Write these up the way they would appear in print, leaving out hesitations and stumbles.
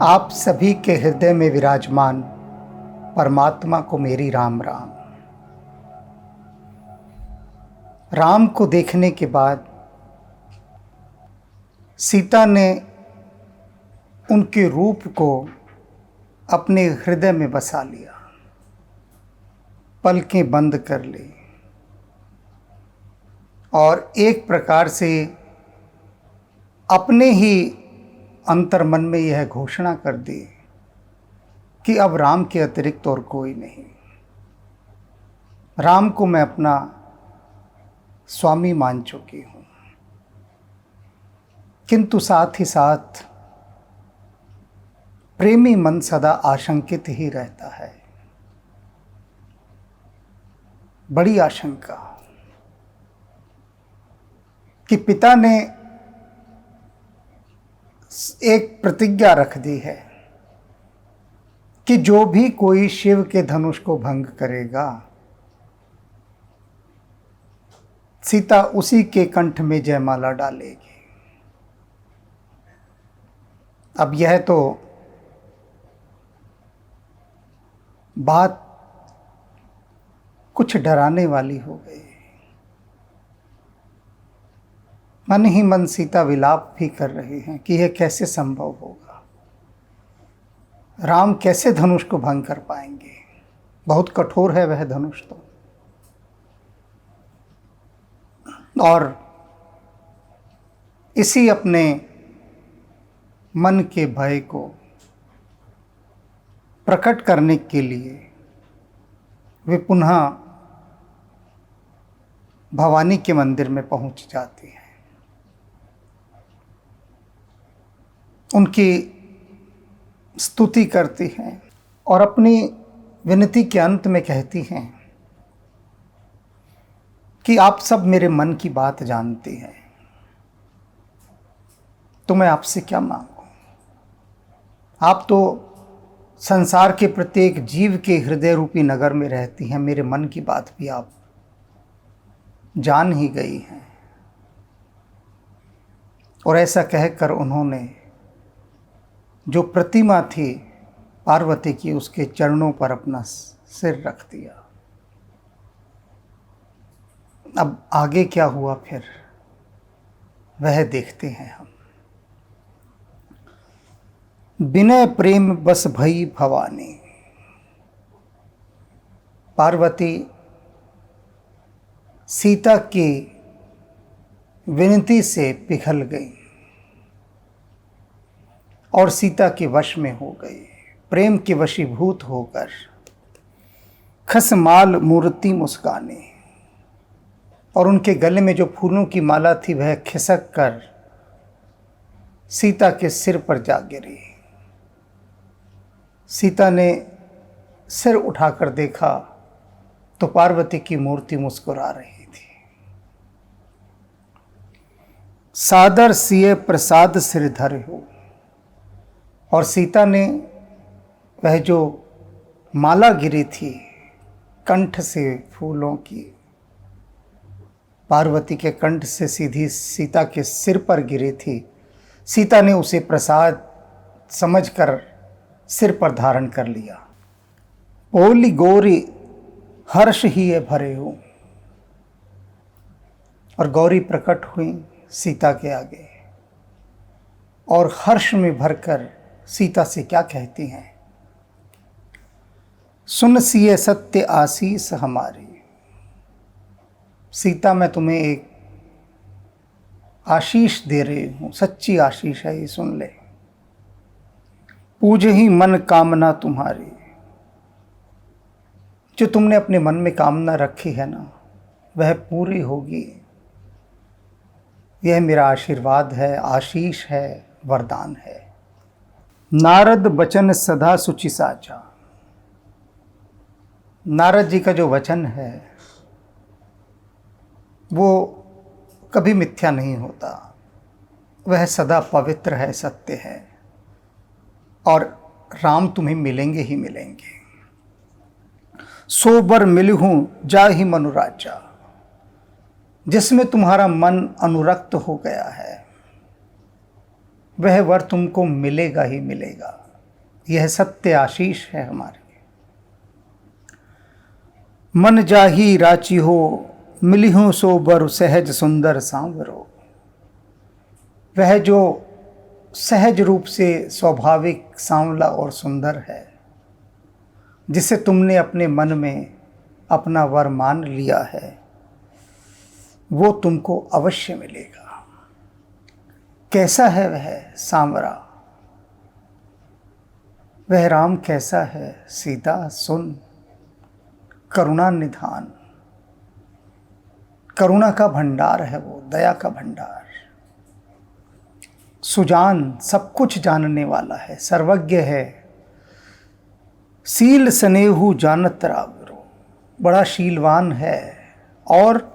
आप सभी के हृदय में विराजमान परमात्मा को मेरी राम राम। राम को देखने के बाद सीता ने उनके रूप को अपने हृदय में बसा लिया, पलकें बंद कर ली और एक प्रकार से अपने ही अंतर्मन में यह घोषणा कर दी कि अब राम के अतिरिक्त और कोई नहीं। राम को मैं अपना स्वामी मान चुकी हूँ। किंतु साथ ही साथ प्रेमी मन सदा आशंकित ही रहता है। बड़ी आशंका कि पिता ने एक प्रतिज्ञा रख दी है कि जो भी कोई शिव के धनुष को भंग करेगा, सीता उसी के कंठ में जयमाला डालेगी। अब यह तो बात कुछ डराने वाली हो गई। मन ही मन सीता विलाप भी कर रही हैं कि यह कैसे संभव होगा, राम कैसे धनुष को भंग कर पाएंगे। बहुत कठोर है वह धनुष तो। और इसी अपने मन के भय को प्रकट करने के लिए वे पुनः भवानी के मंदिर में पहुंच जाती हैं। उनकी स्तुति करती हैं और अपनी विनती के अंत में कहती हैं कि आप सब मेरे मन की बात जानती हैं, तो मैं आपसे क्या मांगूं। आप तो संसार के प्रत्येक जीव के हृदय रूपी नगर में रहती हैं, मेरे मन की बात भी आप जान ही गई हैं। और ऐसा कहकर उन्होंने जो प्रतिमा थी पार्वती की, उसके चरणों पर अपना सिर रख दिया। अब आगे क्या हुआ फिर वह देखते हैं हम। बिनय प्रेम बस भई भवानी। पार्वती सीता की विनती से पिघल गई और सीता के वश में हो गई। प्रेम के वशीभूत होकर खसमाल मूर्ति मुस्काने, और उनके गले में जो फूलों की माला थी वह खिसक कर सीता के सिर पर जा गिरी। सीता ने सिर उठाकर देखा तो पार्वती की मूर्ति मुस्कुरा रही थी। सादर सिए प्रसाद सिर धरे हो, और सीता ने वह जो माला गिरी थी कंठ से फूलों की, पार्वती के कंठ से सीधी सीता के सिर पर गिरी थी। सीता ने उसे प्रसाद समझकर सिर पर धारण कर लिया। बोली गौरी हर्ष ही ये भरे हो, और गौरी प्रकट हुई सीता के आगे और हर्ष में भरकर सीता से क्या कहती हैं। सुन सिए सत्य आशीष हमारी। सीता, मैं तुम्हें एक आशीष दे रही हूँ, सच्ची आशीष है, ये सुन ले। पूज ही मन कामना तुम्हारी। जो तुमने अपने मन में कामना रखी है ना, वह पूरी होगी। यह मेरा आशीर्वाद है, आशीष है, वरदान है। नारद वचन सदा सुचि साचा। नारद जी का जो वचन है वो कभी मिथ्या नहीं होता, वह सदा पवित्र है, सत्य है, और राम तुम्हें मिलेंगे ही मिलेंगे। सो बर मिलूं जाहि मनुराजा। जिसमें तुम्हारा मन अनुरक्त हो गया है वह वर तुमको मिलेगा ही मिलेगा। यह सत्य आशीष है हमारे। मन जाही राची हो, मिली हूँ सो बर सहज सुंदर सांवरो। वह जो सहज रूप से स्वाभाविक सांवला और सुंदर है, जिसे तुमने अपने मन में अपना वर मान लिया है, वो तुमको अवश्य मिलेगा। कैसा है वह सांवरा, वह राम कैसा है सीता सुन। करुणा निधान, करुणा का भंडार है वो, दया का भंडार। सुजान, सब कुछ जानने वाला है, सर्वज्ञ है। सील स्नेहु जानत रावरो, बड़ा शीलवान है। और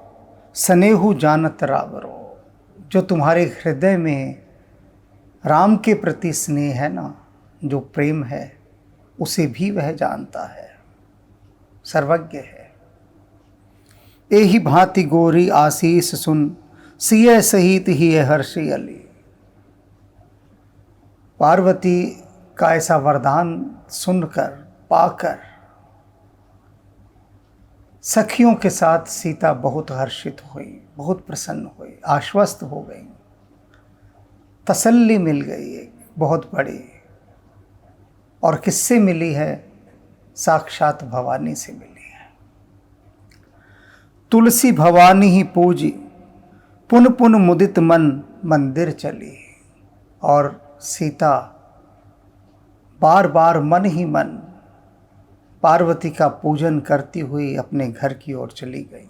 स्नेहु जानत रावरो, जो तुम्हारे हृदय में राम के प्रति स्नेह है ना, जो प्रेम है, उसे भी वह जानता है, सर्वज्ञ है। एही भांति गोरी आशीष सुन, सिय सहित ही हर्षि अली। पार्वती का ऐसा वरदान सुनकर, पाकर सखियों के साथ सीता बहुत हर्षित हुई, बहुत प्रसन्न हुई, आश्वस्त हो गई, तसल्ली मिल गई एक बहुत बड़ी। और किससे मिली है? साक्षात भवानी से मिली है। तुलसी भवानी ही पूजी, पुन पुन मुदित मन मंदिर चली। और सीता बार बार मन ही मन पार्वती का पूजन करती हुई अपने घर की ओर चली गई।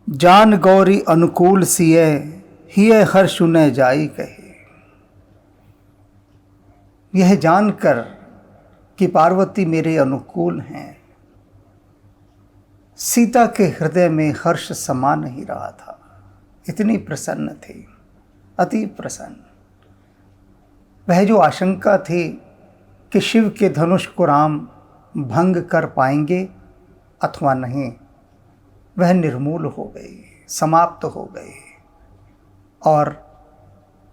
जान गौरी अनुकूल सिए, हिय हर्ष न जाई कहे। यह जानकर कि पार्वती मेरे अनुकूल हैं, सीता के हृदय में हर्ष समा नहीं रहा था। इतनी प्रसन्न थी, अति प्रसन्न। वह जो आशंका थी कि शिव के धनुष को राम भंग कर पाएंगे अथवा नहीं, वह निर्मूल हो गई, समाप्त हो गई। और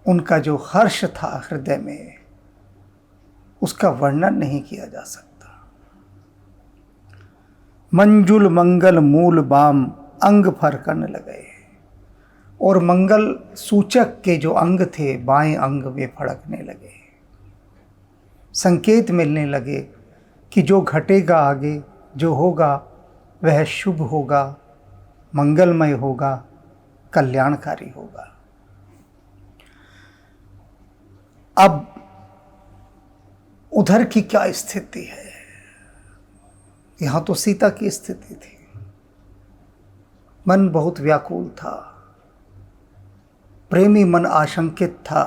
उनका जो हर्ष था हृदय में, उसका वर्णन नहीं किया जा सकता। मंजुल मंगल मूल बाम अंग फरकन लगे। और मंगल सूचक के जो अंग थे, बाएं अंग वे फड़कने लगे। संकेत मिलने लगे कि जो घटेगा आगे, जो होगा वह शुभ होगा, मंगलमय होगा, कल्याणकारी होगा। अब उधर की क्या स्थिति है? यहां तो सीता की स्थिति थी। मन बहुत व्याकुल था, प्रेमी मन आशंकित था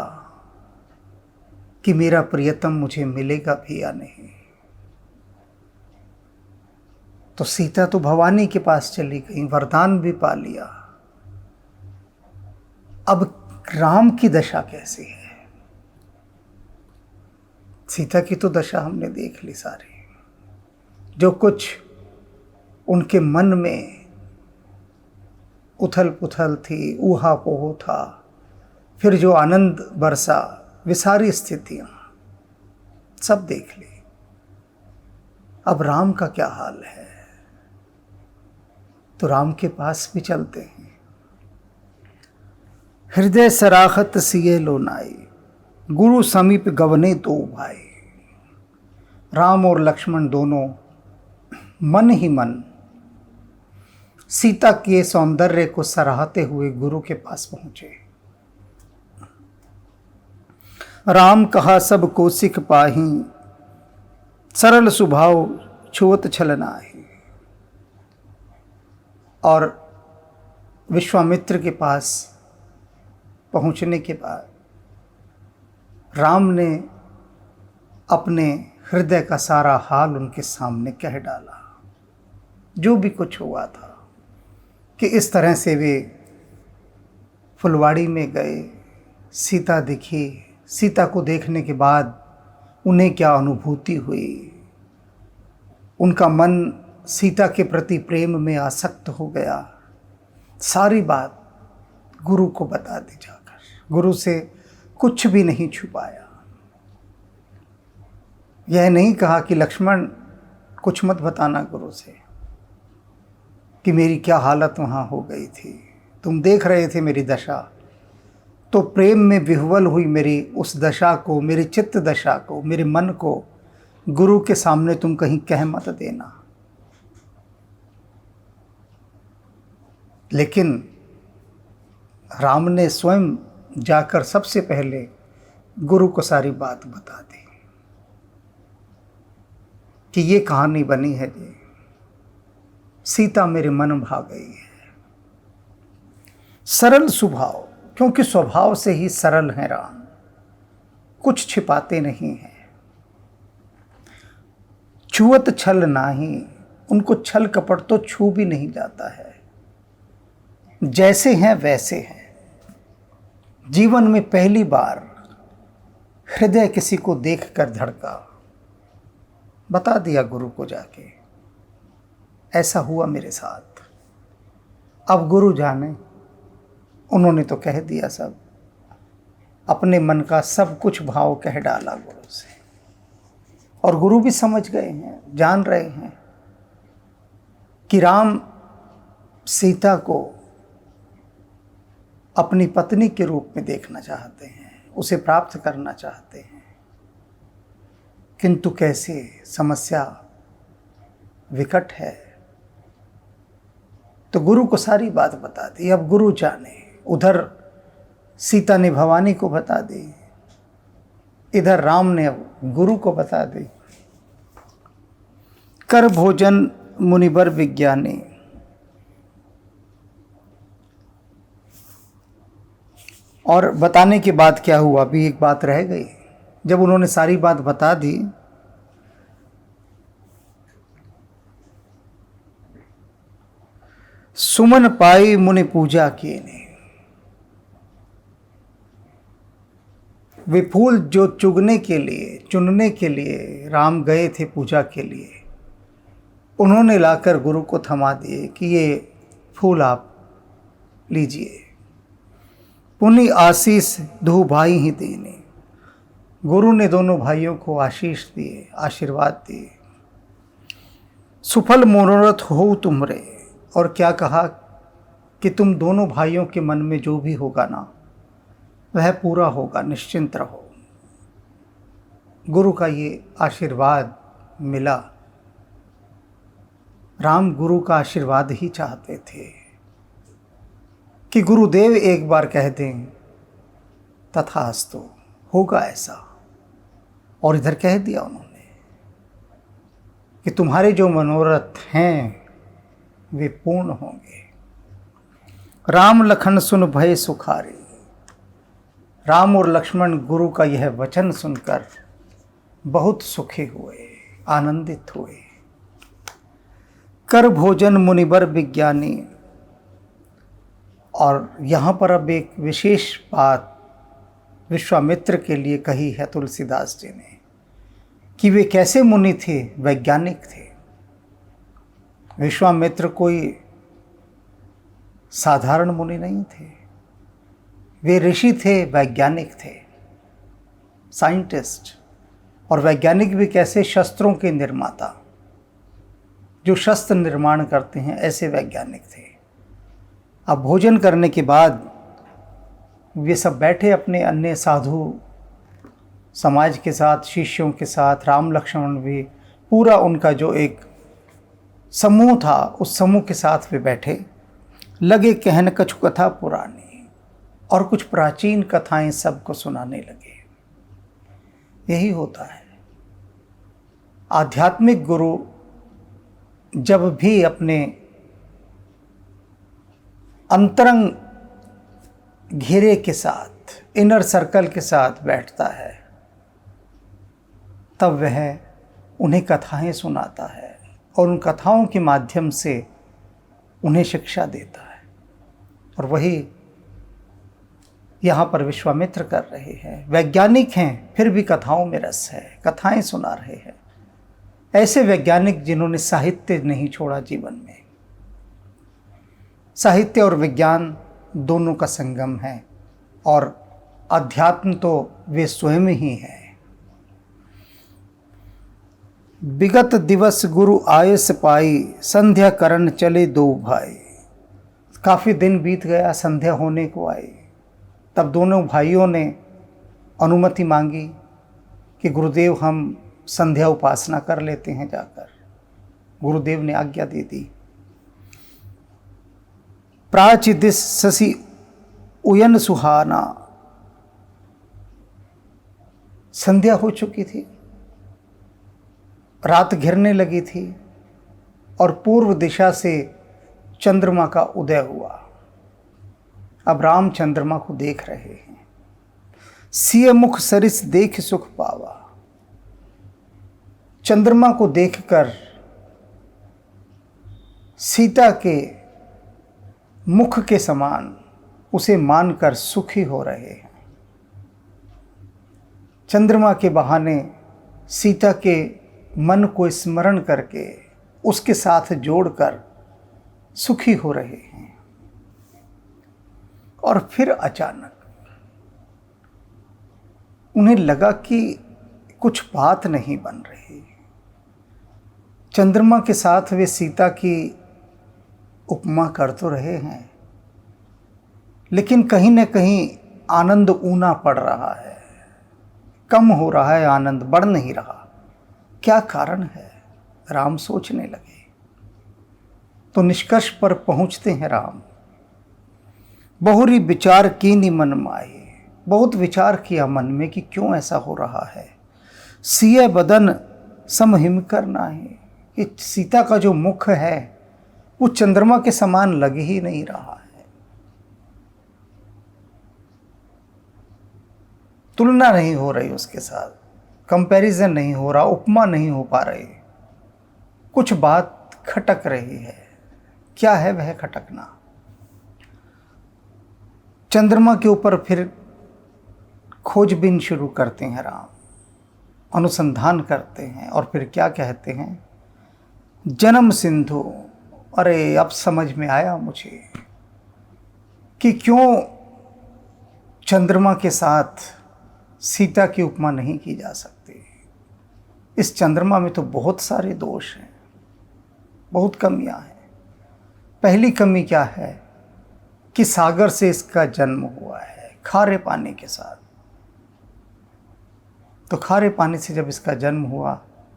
कि मेरा प्रियतम मुझे मिलेगा भी या नहीं। तो सीता तो भवानी के पास चली गई, वरदान भी पा लिया। अब राम की दशा कैसी है? सीता की तो दशा हमने देख ली सारी। जो कुछ उनके मन में उथल पुथल थी, ऊहा पोह था, फिर जो आनंद बरसा, वे सारी स्थितियां सब देख ली। अब राम का क्या हाल है? तो राम के पास भी चलते हैं। हृदय सराहत सिए लोनाई, गुरु समीप गवने दो भाई। राम और लक्ष्मण दोनों मन ही मन सीता के सौंदर्य को सराहते हुए गुरु के पास पहुंचे। राम कहा सब कौशिक पाही, सरल स्वभाव छुअत छलनाहि। और विश्वामित्र के पास पहुंचने के बाद राम ने अपने हृदय का सारा हाल उनके सामने कह डाला। जो भी कुछ हुआ था कि इस तरह से वे फुलवाड़ी में गए, सीता दिखी, सीता को देखने के बाद उन्हें क्या अनुभूति हुई, उनका मन सीता के प्रति प्रेम में आसक्त हो गया, सारी बात गुरु को बता दी जाकर। गुरु से कुछ भी नहीं छुपाया। यह नहीं कहा कि लक्ष्मण कुछ मत बताना गुरु से कि मेरी क्या हालत वहाँ हो गई थी, तुम देख रहे थे मेरी दशा, तो प्रेम में विह्वल हुई मेरी उस दशा को, मेरी चित्त दशा को, मेरे मन को गुरु के सामने तुम कहीं कह मत देना। लेकिन राम ने स्वयं जाकर सबसे पहले गुरु को सारी बात बता दी कि ये कहानी बनी है जी, सीता मेरे मन भा गई है। सरल स्वभाव, क्योंकि स्वभाव से ही सरल है राम, कुछ छिपाते नहीं हैं। छुअत छल नाही, उनको छल कपट तो छू भी नहीं जाता है। जैसे हैं वैसे हैं। जीवन में पहली बार हृदय किसी को देखकर धड़का, बता दिया गुरु को जाके, ऐसा हुआ मेरे साथ। अब गुरु जाने, उन्होंने तो कह दिया सब, अपने मन का सब कुछ भाव कह डाला गुरु से। और गुरु भी समझ गए हैं, जान रहे हैं कि राम सीता को अपनी पत्नी के रूप में देखना चाहते हैं, उसे प्राप्त करना चाहते हैं। किंतु कैसे, समस्या विकट है। तो गुरु को सारी बात बता दी। अब गुरु जाने, उधर सीता ने भवानी को बता दी, इधर राम ने अब गुरु को बता दी। कर भोजन मुनिवर विज्ञानी, और बताने के बाद क्या हुआ, अभी एक बात रह गई। जब उन्होंने सारी बात बता दी, सुमन पाई मुनि पूजा किए ने। वे फूल जो चुगने के लिए, चुनने के लिए राम गए थे पूजा के लिए, उन्होंने लाकर गुरु को थमा दिए कि ये फूल आप लीजिए। पुनि आशीष दो भाई ही देने। गुरु ने दोनों भाइयों को आशीष दिए, आशीर्वाद दिए। सुफल मनोरथ हो तुमरे, और क्या कहा कि तुम दोनों भाइयों के मन में जो भी होगा ना, वह पूरा होगा, निश्चिंत रहो। गुरु का ये आशीर्वाद मिला। राम गुरु का आशीर्वाद ही चाहते थे कि गुरुदेव एक बार कह दें तथास्तु, होगा ऐसा। और इधर कह दिया उन्होंने कि तुम्हारे जो मनोरथ हैं वे पूर्ण होंगे। राम लखन सुन भय सुखारे। राम और लक्ष्मण गुरु का यह वचन सुनकर बहुत सुखी हुए, आनंदित हुए। कर भोजन मुनिवर विज्ञानी। और यहाँ पर अब एक विशेष बात विश्वामित्र के लिए कही है तुलसीदास जी ने कि वे कैसे मुनि थे, वैज्ञानिक थे। विश्वामित्र कोई साधारण मुनि नहीं थे, वे ऋषि थे, वैज्ञानिक थे, साइंटिस्ट। और वैज्ञानिक भी कैसे, शस्त्रों के निर्माता, जो शस्त्र निर्माण करते हैं, ऐसे वैज्ञानिक थे। अब भोजन करने के बाद वे सब बैठे अपने अन्य साधु समाज के साथ, शिष्यों के साथ, राम लक्ष्मण भी, पूरा उनका जो एक समूह था, उस समूह के साथ वे बैठे। लगे कहन कछु कथा पुरानी, और कुछ प्राचीन कथाएं सबको सुनाने लगे। यही होता है, आध्यात्मिक गुरु जब भी अपने अंतरंग घेरे के साथ, इनर सर्कल के साथ बैठता है, तब वह उन्हें कथाएं सुनाता है और उन कथाओं के माध्यम से उन्हें शिक्षा देता है। और वही यहाँ पर विश्वामित्र कर रहे हैं। वैज्ञानिक हैं, फिर भी कथाओं में रस है, कथाएं सुना रहे हैं। ऐसे वैज्ञानिक जिन्होंने साहित्य नहीं छोड़ा जीवन में। साहित्य और विज्ञान दोनों का संगम है, और अध्यात्म तो वे स्वयं ही हैं। विगत दिवस गुरु आयस पाई, संध्या करन चले दो भाई। काफ़ी दिन बीत गया, संध्या होने को आई। तब दोनों भाइयों ने अनुमति मांगी कि गुरुदेव हम संध्या उपासना कर लेते हैं जाकर। गुरुदेव ने आज्ञा दे दी। प्राची दिस शशि उयन सुहाना, संध्या हो चुकी थी, रात घिरने लगी थी और पूर्व दिशा से चंद्रमा का उदय हुआ। अब राम चंद्रमा को देख रहे हैं। सिय मुख सरिस देख सुख पावा। चंद्रमा को देखकर सीता के मुख के समान उसे मानकर सुखी हो रहे हैं। चंद्रमा के बहाने सीता के मन को स्मरण करके उसके साथ जोड़कर सुखी हो रहे हैं। और फिर अचानक उन्हें लगा कि कुछ बात नहीं बन रही। चंद्रमा के साथ वे सीता की उपमा कर तो रहे हैं, लेकिन कहीं न कहीं आनंद ऊना पड़ रहा है, कम हो रहा है आनंद, बढ़ नहीं रहा। क्या कारण है? राम सोचने लगे तो निष्कर्ष पर पहुंचते हैं राम। बहुरी विचार कीनी मन माहे। बहुत विचार किया मन में कि क्यों ऐसा हो रहा है। सिय बदन समहिम करना है कि सीता का जो मुख है वो चंद्रमा के समान लग ही नहीं रहा है। तुलना नहीं हो रही उसके साथ, कंपैरिजन नहीं हो रहा, उपमा नहीं हो पा रही। कुछ बात खटक रही है। क्या है वह खटकना? चंद्रमा के ऊपर फिर खोजबीन शुरू करते हैं राम, अनुसंधान करते हैं और फिर क्या कहते हैं? जन्म सिंधु। अरे अब समझ में आया मुझे कि क्यों चंद्रमा के साथ सीता की उपमा नहीं की जा सकती। इस चंद्रमा में तो बहुत सारे दोष हैं, बहुत कमियां हैं। पहली कमी क्या है कि सागर से इसका जन्म हुआ है, खारे पानी के साथ। तो खारे पानी से जब इसका जन्म हुआ,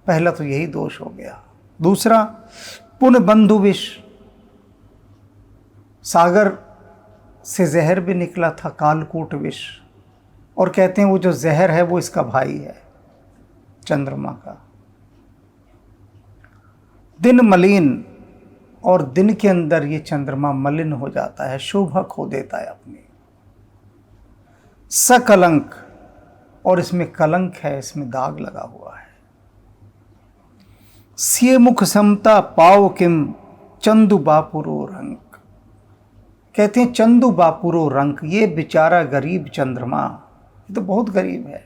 पहला तो यही दोष हो गया। दूसरा, पुण्य बंधु विष। सागर से जहर भी निकला था, कालकूट विष। और कहते हैं वो जो जहर है वो इसका भाई है, चंद्रमा का। दिन मलिन, और दिन के अंदर ये चंद्रमा मलिन हो जाता है, शोभा खो देता है अपनी। सकलंक, और इसमें कलंक है, इसमें दाग लगा हुआ है। सिय मुख समता पाव किम चंदू बापुरो रंग। कहते हैं चंदू बापुरो रंग, ये बेचारा गरीब चंद्रमा, ये तो बहुत गरीब है,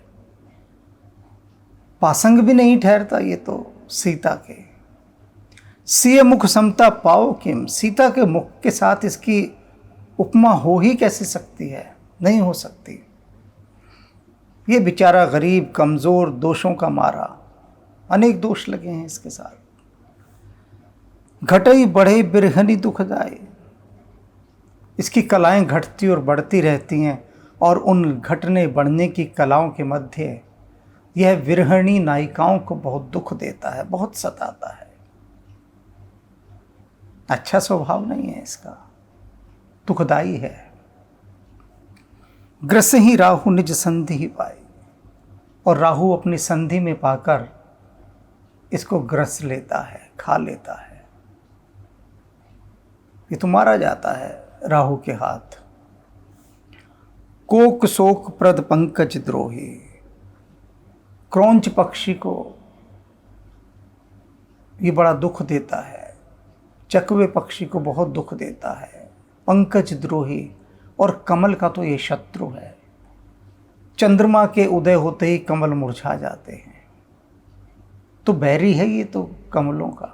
पासंग भी नहीं ठहरता ये तो सीता के। सिय मुख समता पाओ किम, सीता के मुख के साथ इसकी उपमा हो ही कैसे सकती है? नहीं हो सकती। ये बेचारा गरीब, कमज़ोर, दोषों का मारा, अनेक दोष लगे हैं इसके साथ। घटई बढ़े बिरहनी दुखदाई, इसकी कलाएं घटती और बढ़ती रहती हैं, और उन घटने बढ़ने की कलाओं के मध्य यह विरहणी नायिकाओं को बहुत दुख देता है, बहुत सताता है। अच्छा स्वभाव नहीं है इसका, दुखदाई है। ग्रस ही राहु निज संधि ही पाई, और राहु अपनी संधि में पाकर इसको ग्रस लेता है, खा लेता है। ये तो मारा जाता है राहु के हाथ। कोक शोक प्रद पंकज द्रोही, क्रौंच पक्षी को ये बड़ा दुख देता है, चकवे पक्षी को बहुत दुख देता है। पंकज द्रोही, और कमल का तो ये शत्रु है। चंद्रमा के उदय होते ही कमल मुरझा जाते हैं, तो बैरी है ये तो कमलों का।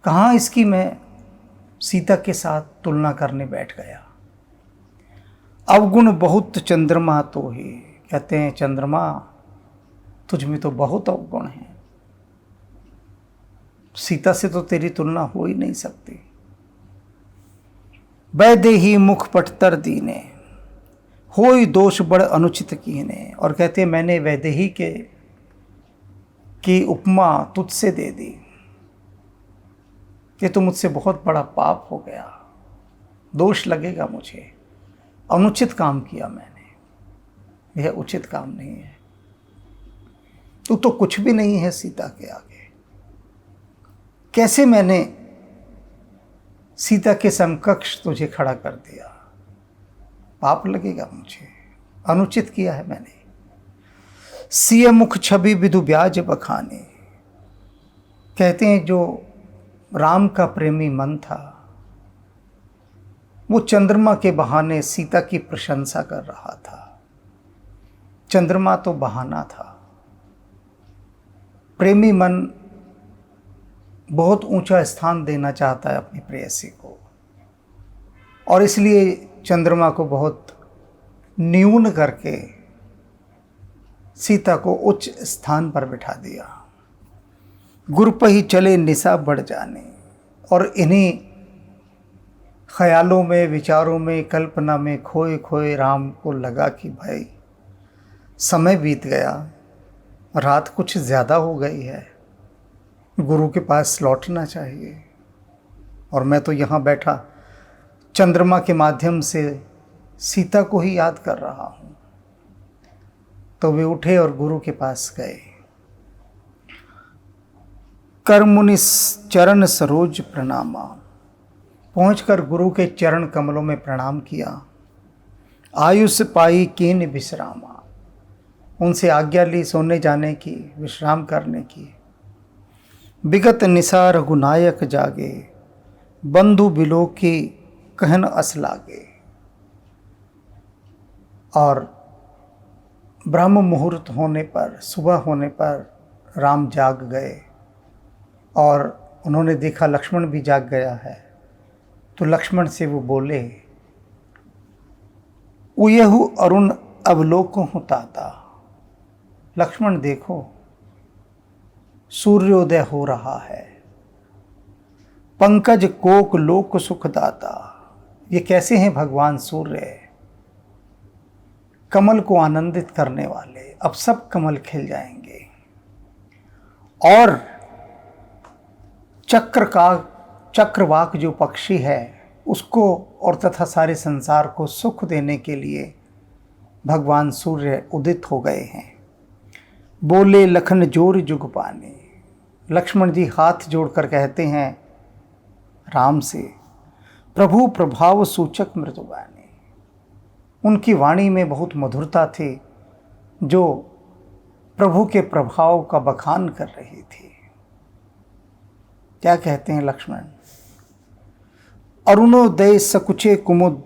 कहाँ इसकी मैं सीता के साथ तुलना करने बैठ गया। अवगुण बहुत चंद्रमा तो ही, कहते हैं चंद्रमा तुझ में तो बहुत अवगुण हैं, सीता से तो तेरी तुलना हो ही नहीं सकती। वैदेही मुख पटतर दीने, होई दोष बड़ अनुचित कीने। और कहते हैं मैंने वैदेही की उपमा तुझसे दे दी, ये तो मुझसे बहुत बड़ा पाप हो गया, दोष लगेगा मुझे, अनुचित काम किया मैंने, यह उचित काम नहीं है। तू तो कुछ भी नहीं है सीता के आगे, कैसे मैंने सीता के समकक्ष तुझे खड़ा कर दिया, पाप लगेगा मुझे, अनुचित किया है मैंने। सिय मुख छवि विधु ब्याज बखाने, कहते हैं जो राम का प्रेमी मन था वो चंद्रमा के बहाने सीता की प्रशंसा कर रहा था। चंद्रमा तो बहाना था, प्रेमी मन बहुत ऊंचा स्थान देना चाहता है अपनी प्रेयसी को, और इसलिए चंद्रमा को बहुत न्यून करके सीता को उच्च स्थान पर बिठा दिया। गुर पही चले निशा बढ़ जाने, और इन्हीं ख्यालों में, विचारों में, कल्पना में खोए खोए राम को लगा कि भाई समय बीत गया, रात कुछ ज़्यादा हो गई है, गुरु के पास लौटना चाहिए, और मैं तो यहाँ बैठा चंद्रमा के माध्यम से सीता को ही याद कर रहा हूँ। तो वे उठे और गुरु के पास गए। कर मुनि चरण सरोज प्रणामा, पहुंचकर गुरु के चरण कमलों में प्रणाम किया। आयुष पाई कीन विश्रामा, उनसे आज्ञा ली सोने जाने की, विश्राम करने की। विगत निशा रघुनायक जागे, बंधु बिलो की कहन अस लागे। और ब्रह्म मुहूर्त होने पर, सुबह होने पर राम जाग गए, और उन्होंने देखा लक्ष्मण भी जाग गया है। तो लक्ष्मण से वो बोले, उयहु अरुण अवलोको हूँ ताता, लक्ष्मण देखो सूर्योदय हो रहा है। पंकज कोक लोक सुखदाता, ये कैसे हैं भगवान सूर्य, कमल को आनंदित करने वाले। अब सब कमल खिल जाएंगे, और चक्रवाक जो पक्षी है उसको और तथा सारे संसार को सुख देने के लिए भगवान सूर्य उदित हो गए हैं। बोले लखन जोर जुग पाने, लक्ष्मण जी हाथ जोड़कर कहते हैं राम से, प्रभु प्रभाव सूचक मृदुगाने। उनकी वाणी में बहुत मधुरता थी जो प्रभु के प्रभाव का बखान कर रही थी। क्या कहते हैं लक्ष्मण, अरुणोदय सकुचे कुमुद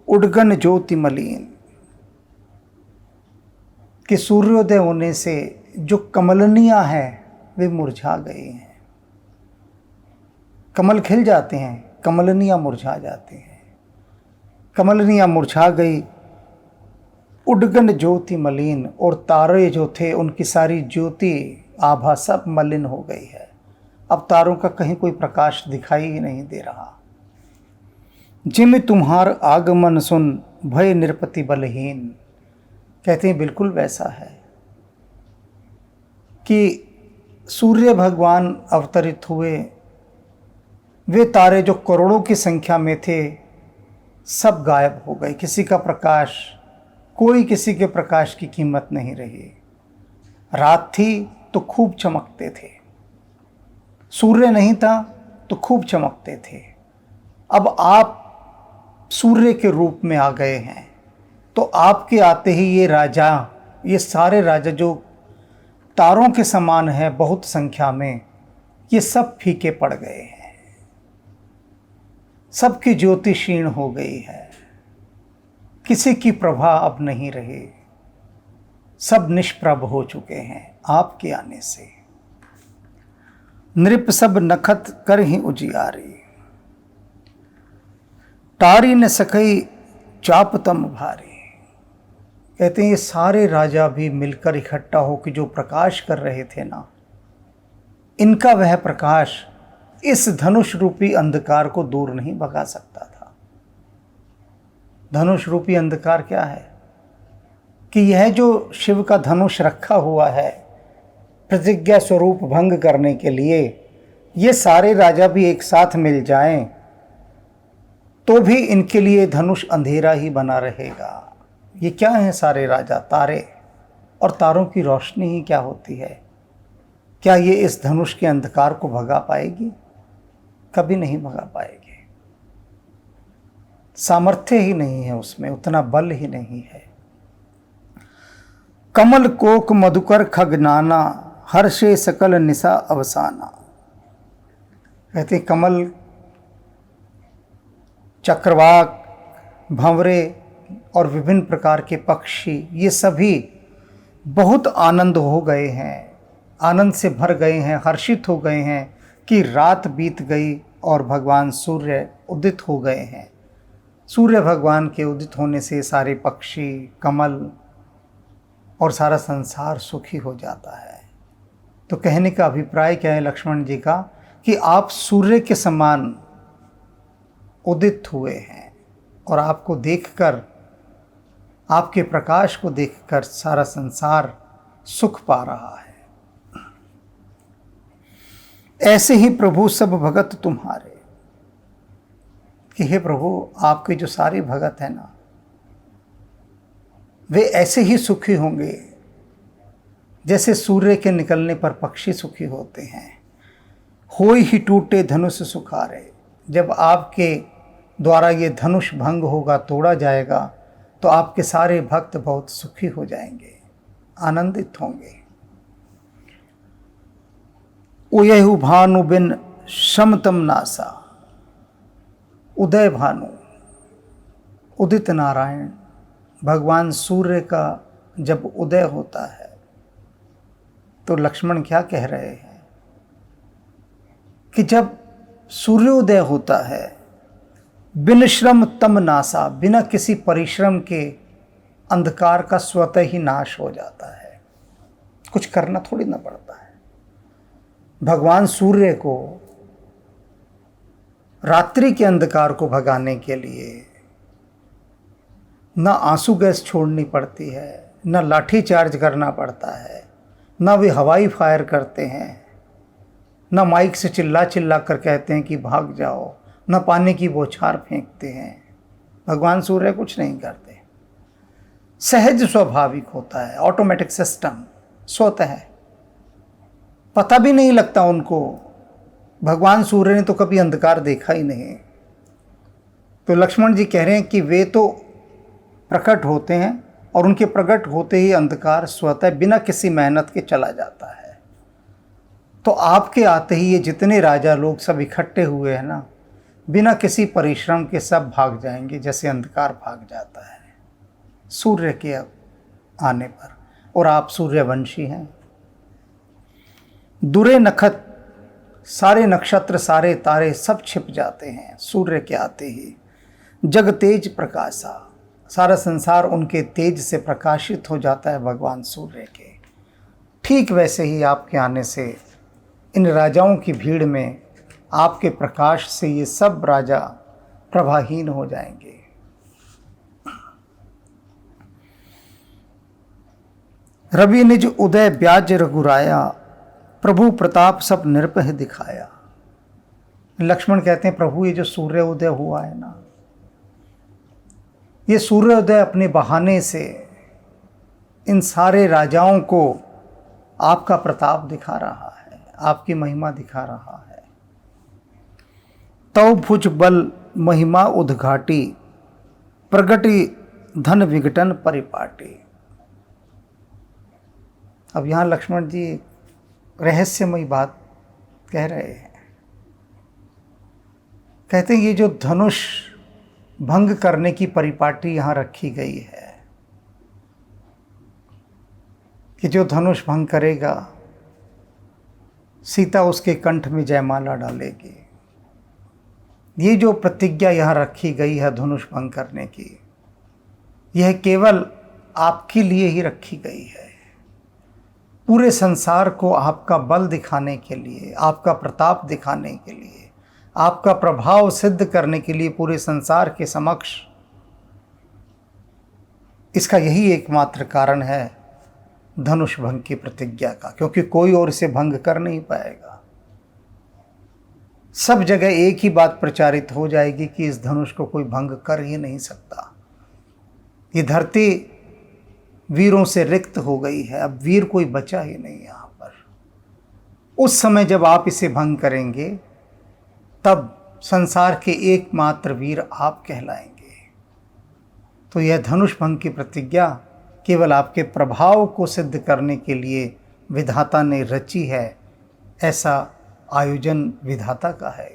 उडगन ज्योति मलिन, कि सूर्योदय होने से जो कमलनियाँ हैं वे मुरझा गई हैं। कमल खिल जाते हैं, कमलनियाँ मुरझा जाती हैं। कमलनियाँ मुरझा गई, उडगन ज्योति मलिन, और तारे जो थे उनकी सारी ज्योति आभा सब मलिन हो गई है। अब तारों का कहीं कोई प्रकाश दिखाई ही नहीं दे रहा। जिम तुम्हार आगमन सुन भय निरपति बलहीन, कहते हैं बिल्कुल वैसा है कि सूर्य भगवान अवतरित हुए, वे तारे जो करोड़ों की संख्या में थे सब गायब हो गए। किसी का प्रकाश, कोई किसी के प्रकाश की कीमत नहीं रही। रात थी तो खूब चमकते थे, सूर्य नहीं था तो खूब चमकते थे। अब आप सूर्य के रूप में आ गए हैं, तो आपके आते ही ये राजा, ये सारे राजा जो तारों के समान है बहुत संख्या में, ये सब फीके पड़ गए हैं, सबकी ज्योति क्षीण हो गई है, किसी की प्रभा अब नहीं रही, सब निष्प्रभ हो चुके हैं आपके आने से। नृप सब नखत कर ही उजियारी, टारी न सकई चापतम भारी। कहते हैं ये सारे राजा भी मिलकर इकट्ठा हो कि जो प्रकाश कर रहे थे ना, इनका वह प्रकाश इस धनुष रूपी अंधकार को दूर नहीं भगा सकता था। धनुष रूपी अंधकार क्या है कि यह जो शिव का धनुष रखा हुआ है प्रतिज्ञा स्वरूप भंग करने के लिए, ये सारे राजा भी एक साथ मिल जाएं तो भी इनके लिए धनुष अंधेरा ही बना रहेगा। ये क्या है सारे राजा? तारे। और तारों की रोशनी ही क्या होती है? क्या ये इस धनुष के अंधकार को भगा पाएगी? कभी नहीं भगा पाएगी। सामर्थ्य ही नहीं है उसमें, उतना बल ही नहीं है। कमल कोक मधुकर खगनाना, हर्षे सकल निशा अवसाना। कहते कमल, चक्रवाक, भंवरे और विभिन्न प्रकार के पक्षी, ये सभी बहुत आनंद हो गए हैं, आनंद से भर गए हैं, हर्षित हो गए हैं कि रात बीत गई और भगवान सूर्य उदित हो गए हैं। सूर्य भगवान के उदित होने से सारे पक्षी, कमल और सारा संसार सुखी हो जाता है। तो कहने का अभिप्राय क्या है लक्ष्मण जी का कि आप सूर्य के समान उदित हुए हैं और आपको देखकर, आपके प्रकाश को देखकर सारा संसार सुख पा रहा है। ऐसे ही प्रभु सब भगत तुम्हारे, कि हे प्रभु आपके जो सारे भगत हैं ना, वे ऐसे ही सुखी होंगे जैसे सूर्य के निकलने पर पक्षी सुखी होते हैं। होई ही टूटे धनुष सुखारे, जब आपके द्वारा ये धनुष भंग होगा, तोड़ा जाएगा, तो आपके सारे भक्त बहुत सुखी हो जाएंगे, आनंदित होंगे। उयहु भानु बिन शमतम नासा, उदय भानु, उदित नारायण भगवान सूर्य का जब उदय होता है तो लक्ष्मण क्या कह रहे हैं कि जब सूर्योदय होता है, बिन श्रम तम नासा, बिना किसी परिश्रम के अंधकार का स्वतः ही नाश हो जाता है। कुछ करना थोड़ी ना पड़ता है। भगवान सूर्य को रात्रि के अंधकार को भगाने के लिए ना आंसू गैस छोड़नी पड़ती है, ना लाठी चार्ज करना पड़ता है, ना वे हवाई फायर करते हैं, ना माइक से चिल्ला चिल्ला कर कहते हैं कि भाग जाओ, ना पानी की बौछार फेंकते हैं। भगवान सूर्य कुछ नहीं करते, सहज स्वाभाविक होता है, ऑटोमेटिक सिस्टम, स्वतः है, पता भी नहीं लगता उनको। भगवान सूर्य ने तो कभी अंधकार देखा ही नहीं। तो लक्ष्मण जी कह रहे हैं कि वे तो प्रकट होते हैं और उनके प्रकट होते ही अंधकार स्वतः बिना किसी मेहनत के चला जाता है। तो आपके आते ही ये जितने राजा लोग सब इकट्ठे हुए हैं ना, बिना किसी परिश्रम के सब भाग जाएंगे, जैसे अंधकार भाग जाता है सूर्य के आने पर। और आप सूर्यवंशी हैं। दुरे नखत, सारे नक्षत्र, सारे तारे सब छिप जाते हैं सूर्य के आते ही। जग तेज प्रकाशा, सारा संसार उनके तेज से प्रकाशित हो जाता है भगवान सूर्य के। ठीक वैसे ही आपके आने से इन राजाओं की भीड़ में आपके प्रकाश से ये सब राजा प्रभाहीन हो जाएंगे। रवि निज उदय ब्याज रघुराया, प्रभु प्रताप सब निरपह दिखाया। लक्ष्मण कहते हैं प्रभु ये जो सूर्य उदय हुआ है ना, ये सूर्योदय अपने बहाने से इन सारे राजाओं को आपका प्रताप दिखा रहा है, आपकी महिमा दिखा रहा है। तव भुज बल महिमा उद्घाटी, प्रगति धन विघटन परिपाटी। अब यहाँ लक्ष्मण जी रहस्यमयी बात कह रहे हैं। कहते हैं ये जो धनुष भंग करने की परिपाटी यहाँ रखी गई है कि जो धनुष भंग करेगा सीता उसके कंठ में जयमाला डालेगी। ये जो प्रतिज्ञा यहाँ रखी गई है धनुष भंग करने की, यह केवल आपके लिए ही रखी गई है। पूरे संसार को आपका बल दिखाने के लिए, आपका प्रताप दिखाने के लिए, आपका प्रभाव सिद्ध करने के लिए पूरे संसार के समक्ष। इसका यही एकमात्र कारण है धनुष भंग की प्रतिज्ञा का, क्योंकि कोई और इसे भंग कर नहीं पाएगा। सब जगह एक ही बात प्रचारित हो जाएगी कि इस धनुष को कोई भंग कर ही नहीं सकता। ये धरती वीरों से रिक्त हो गई है, अब वीर कोई बचा ही नहीं यहाँ पर। उस समय जब आप इसे भंग करेंगे तब संसार के एकमात्र वीर आप कहलाएंगे। तो यह धनुष भंग की प्रतिज्ञा केवल आपके प्रभाव को सिद्ध करने के लिए विधाता ने रची है। ऐसा आयोजन विधाता का है।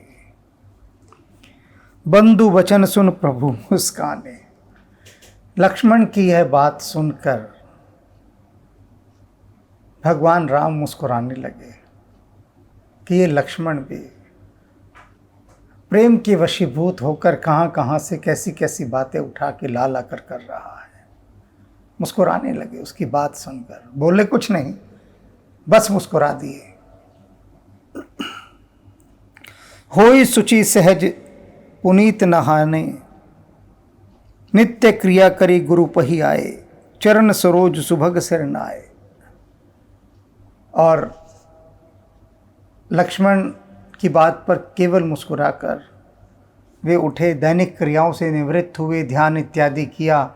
बंधु वचन सुन प्रभु मुस्काने। लक्ष्मण की यह बात सुनकर भगवान राम मुस्कुराने लगे कि ये लक्ष्मण भी प्रेम के वशीभूत होकर कहाँ कहाँ से कैसी कैसी बातें उठा के ला ला कर रहा है। मुस्कुराने लगे उसकी बात सुनकर, बोले कुछ नहीं, बस मुस्कुरा दिए। होई सुचि सहज पुनीत नहाने, नित्य क्रिया करी गुरु पही आए, चरण सरोज सुभग सिर नाए। और लक्ष्मण की बात पर केवल मुस्कुराकर वे उठे, दैनिक क्रियाओं से निवृत्त हुए, ध्यान इत्यादि किया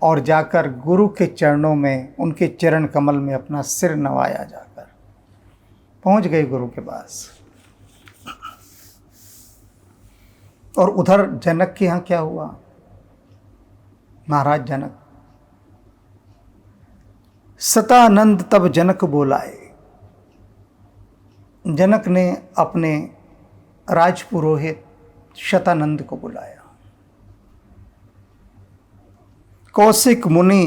और जाकर गुरु के चरणों में, उनके चरण कमल में अपना सिर नवाया। जाकर पहुंच गए गुरु के पास। और उधर जनक के यहाँ क्या हुआ? महाराज जनक, सतानंद तब जनक बोलाए। जनक ने अपने राजपुरोहित शतानंद को बुलाया। कौशिक मुनि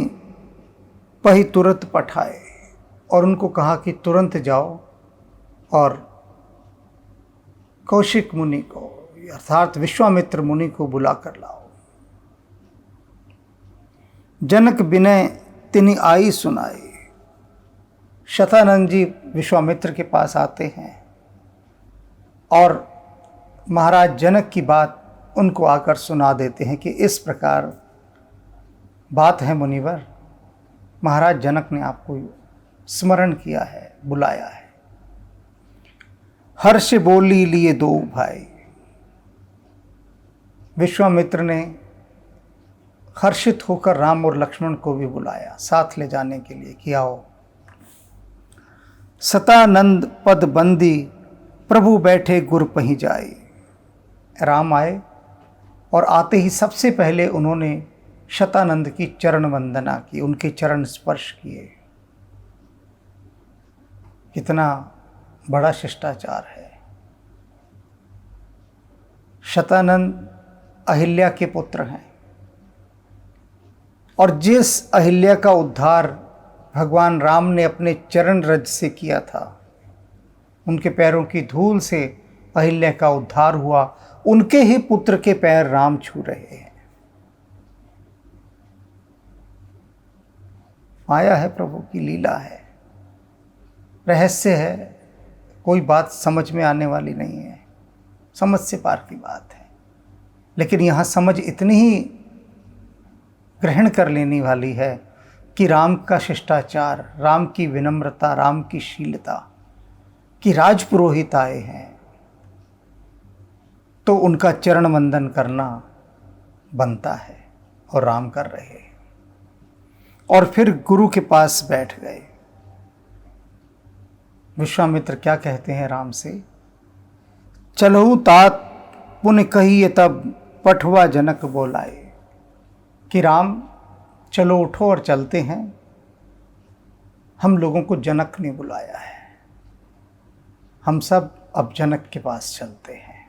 पही तुरंत पठाए और उनको कहा कि तुरंत जाओ और कौशिक मुनि को अर्थात विश्वामित्र मुनि को बुला कर लाओ। जनक विनय तिनि आई सुनाई। शतानंद जी विश्वामित्र के पास आते हैं और महाराज जनक की बात उनको आकर सुना देते हैं कि इस प्रकार बात है मुनिवर, महाराज जनक ने आपको स्मरण किया है, बुलाया है। हर्ष बोली लिए दो भाई। विश्वामित्र ने हर्षित होकर राम और लक्ष्मण को भी बुलाया साथ ले जाने के लिए कि आओ। सतानंद पद बंदी प्रभु बैठे गुर पही जाए। राम आए और आते ही सबसे पहले उन्होंने शतानंद की चरण वंदना की, उनके चरण स्पर्श किए। कितना बड़ा शिष्टाचार है। शतानंद अहिल्या के पुत्र हैं और जिस अहिल्या का उद्धार भगवान राम ने अपने चरण रज से किया था, उनके पैरों की धूल से अहिल्या का उद्धार हुआ, उनके ही पुत्र के पैर राम छू रहे हैं। माया है, प्रभु की लीला है, रहस्य है, कोई बात समझ में आने वाली नहीं है, समझ से पार की बात है। लेकिन यहाँ समझ इतनी ही ग्रहण कर लेने वाली है कि राम का शिष्टाचार, राम की विनम्रता, राम की शीलता, कि राजपुरोहित आए हैं तो उनका चरण वंदन करना बनता है और राम कर रहे हैं। और फिर गुरु के पास बैठ गए। विश्वामित्र क्या कहते हैं राम से? चलहु तात पुन कहिए तब पठवा जनक बोलाए। कि राम चलो उठो और चलते हैं, हम लोगों को जनक ने बुलाया है, हम सब अब जनक के पास चलते हैं।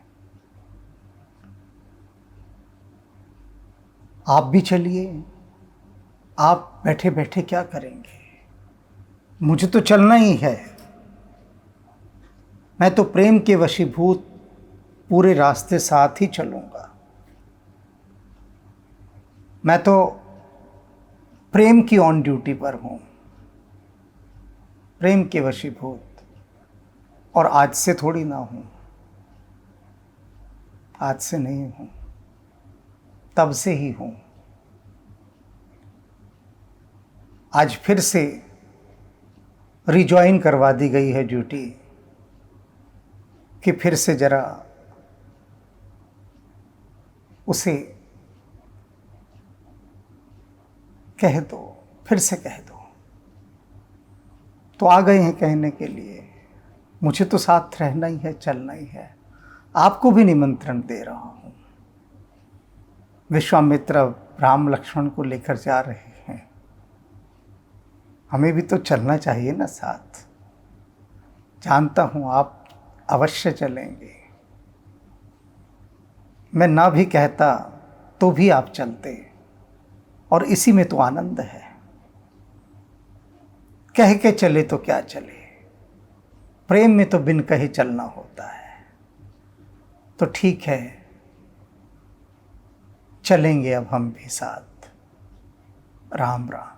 आप भी चलिए, आप बैठे बैठे क्या करेंगे? मुझे तो चलना ही है। मैं तो प्रेम के वशीभूत पूरे रास्ते साथ ही चलूँगा। मैं तो प्रेम की ऑन ड्यूटी पर हूँ, प्रेम के वशीभूत। और आज से थोड़ी ना हूँ, आज से नहीं हूँ, तब से ही हूँ। आज फिर से रिजॉइन करवा दी गई है ड्यूटी कि फिर से जरा उसे कह दो, फिर से कह दो। तो आ गए हैं कहने के लिए, मुझे तो साथ रहना ही है, चलना ही है। आपको भी निमंत्रण दे रहा हूँ। विश्वामित्र राम लक्ष्मण को लेकर जा रहे हैं, हमें भी तो चलना चाहिए ना साथ। जानता हूँ आप अवश्य चलेंगे, मैं ना भी कहता तो भी आप चलते, और इसी में तो आनंद है। कह के चले तो क्या चले, प्रेम में तो बिन कहे चलना होता है। तो ठीक है, चलेंगे अब हम भी साथ। राम राम।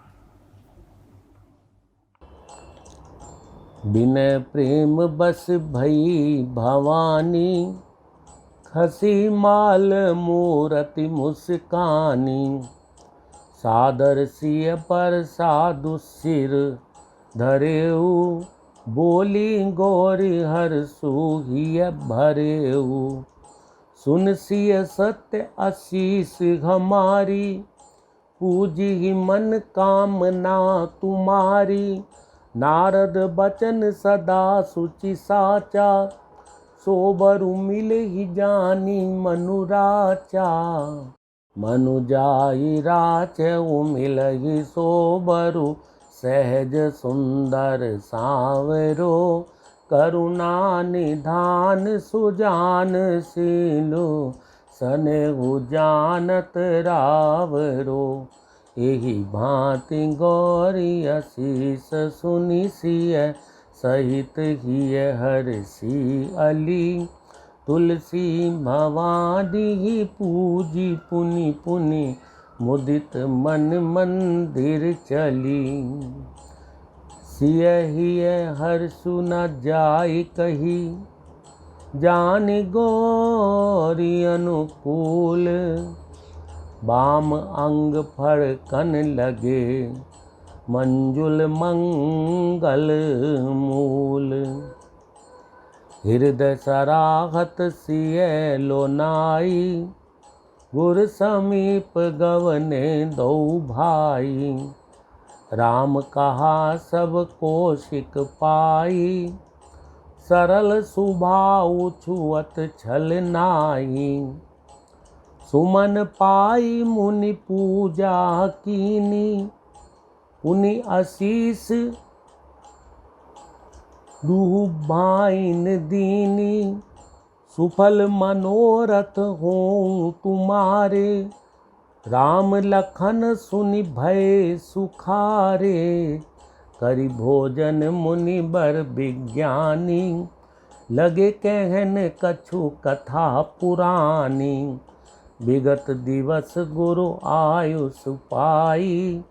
बिन प्रेम बस भई भवानी, खसी माल मूरति मुस्कानी। सादर सिय पर साधु सिर धरेऊ, बोली गौरी हर सूहिय भरेऊ। सुन सिय सत्य आशीष हमारी, पूजी मन कामना तुम्हारी। नारद बचन सदा सुचि साचा, सोबरु मिले ही जानी मनुराचा। मनु जाई राच मिलहि सोबरु, सहज सुंदर सांवरो। करुणा निधान सुजान सीनु, सनेहु जानत रावरो। एहि भांति गौरी आशीष सुनि सिय, सहित हिय हरषि अली। तुलसी भवानी पूजी पुनि पुनि, मुदित मन मंदिर चली। सिय हिय हरषु न जाय कही, जानि गौरी अनुकूल। बाम अंग फड़कन लगे, मंजुल मंगल मूल। हृदय सराहत सिय लोनाई, गुर समीप गवने दो भाई। राम कहा सब कौशिक पाई, सरल सुभाउ छुअत छल नाई। सुमन पाई मुनि पूजा कीनी, पुनि आशीष दुहु भाइन दीनी। सुफल मनोरथ हों तुम्हारे, राम लखन सुनि भय सुखारे। करि भोजन मुनि बर विज्ञानी, लगे कहन कछु कथा पुरानी। विगत दिवस गुरु आयुष पाई,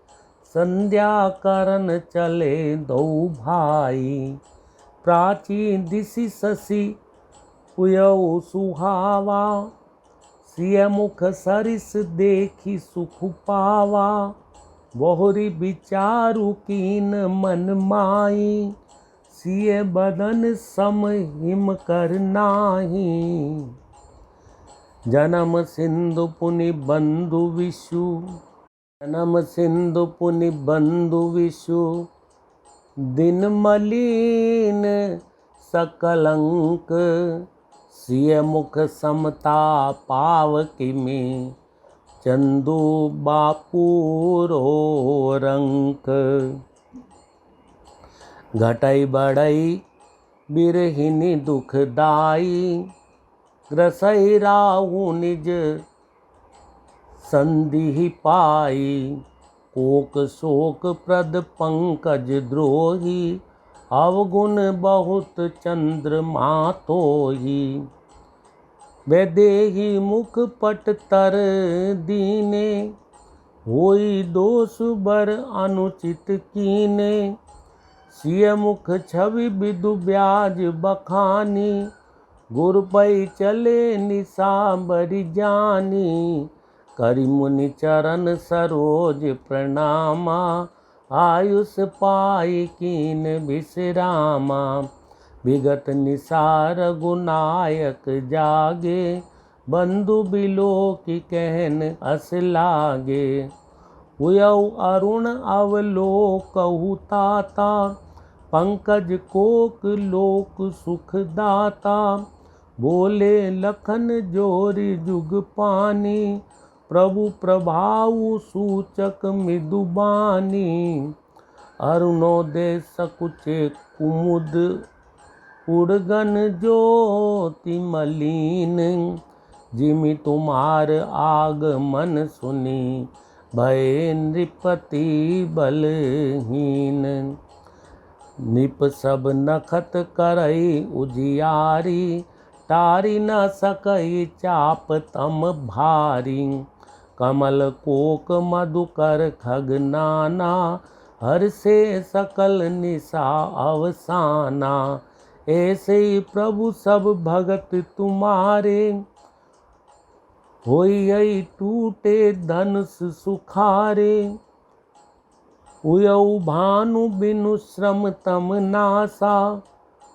संध्या करन चले दो भाई। प्राची दिशि शशि पुयऊ सुहावा, सिय मुख सरिस देखी सुख पावा। बहुरी विचारु कीन मन माही, सिय बदन सम हिम कर नाही। जन्म सिंधु पुनि बंधु विषु, जन्म सिंधु पुनि बंधु विषु। दिन मलिन सकलंक, सिय मुख समता पावकी में। चंदू बापूरो रंक, घटई बढ़ई बिरहिनी दुखदाई। ग्रसई राहु निज संधि पाई। कोक शोक प्रद पंकज द्रोही, अवगुण बहुत चंद्रमा तोही। वैदेही मुख पट तर दीने, होई दोष बर अनुचित कीने, सिय मुख छवि विदु ब्याज बखानी, गुर पै चले निशा बरि जानी, करि मुनि चरण सरोज प्रणामा, आयुष पाई कीन विश्रामा, विगत निसार गुनायक जागे, बंधु बिलो की कहन अस लागे, हुयउ अरुण अवलोकहु ताता, पंकज कोक लोक सुख दाता, बोले लखन जोरि जुग पानी, प्रभु प्रभाउ सूचक मृदुबानी, अरुणोदय सकुचे कुमुद, उड़गन ज्योति मलिन, जिमि तुम्हार आगमन सुनी, भय नृपति बलहीन, निप सब नखत करई उजियारी, टारी न सकई चाप तम भारी, कमल कोक मधुकर खग नाना, हर से सकल निशा अवसाना, ऐसे ही प्रभु सब भगत तुम्हारे, होई टूटे धनुष सुखारे, उयऊ भानु बिनु श्रम तम नासा,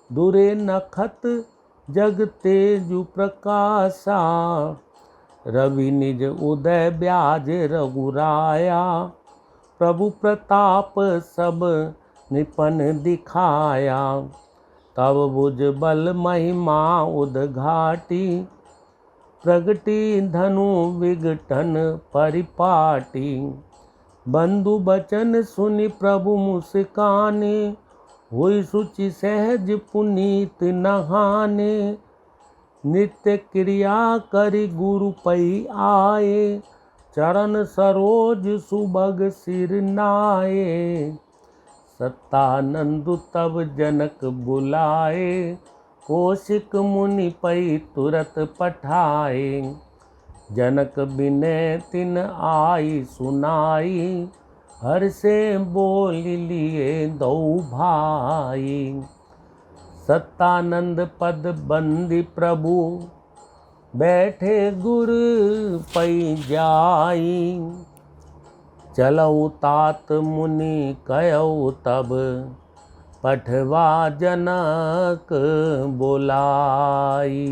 दुरे नखत जग तेजु प्रकाशा, रवि निज उदय ब्याज रघुराया, प्रभु प्रताप सब निपन दिखाया, तब भुज बल महिमा उदघाटी, प्रगति धनु विघटन परिपाटी, बंधु बचन सुनि प्रभु मुस्काने, हुई सुचि सहज पुनीत नहाने, नित्य क्रिया करि गुरु पै आए, चरण सरोज सुभग सिर नाए, सत्तानंद तब जनक बुलाए, कौशिक मुनि पै तुरत पठाए, जनक बिनय तिन आई सुनाई, हर से बोल लिए दो भाई, सत्तानंद पद बंदी प्रभु, बैठे गुर पै जाई, चलऊ तात मुनि कयऊ तब, पठवा जनक बोलाई।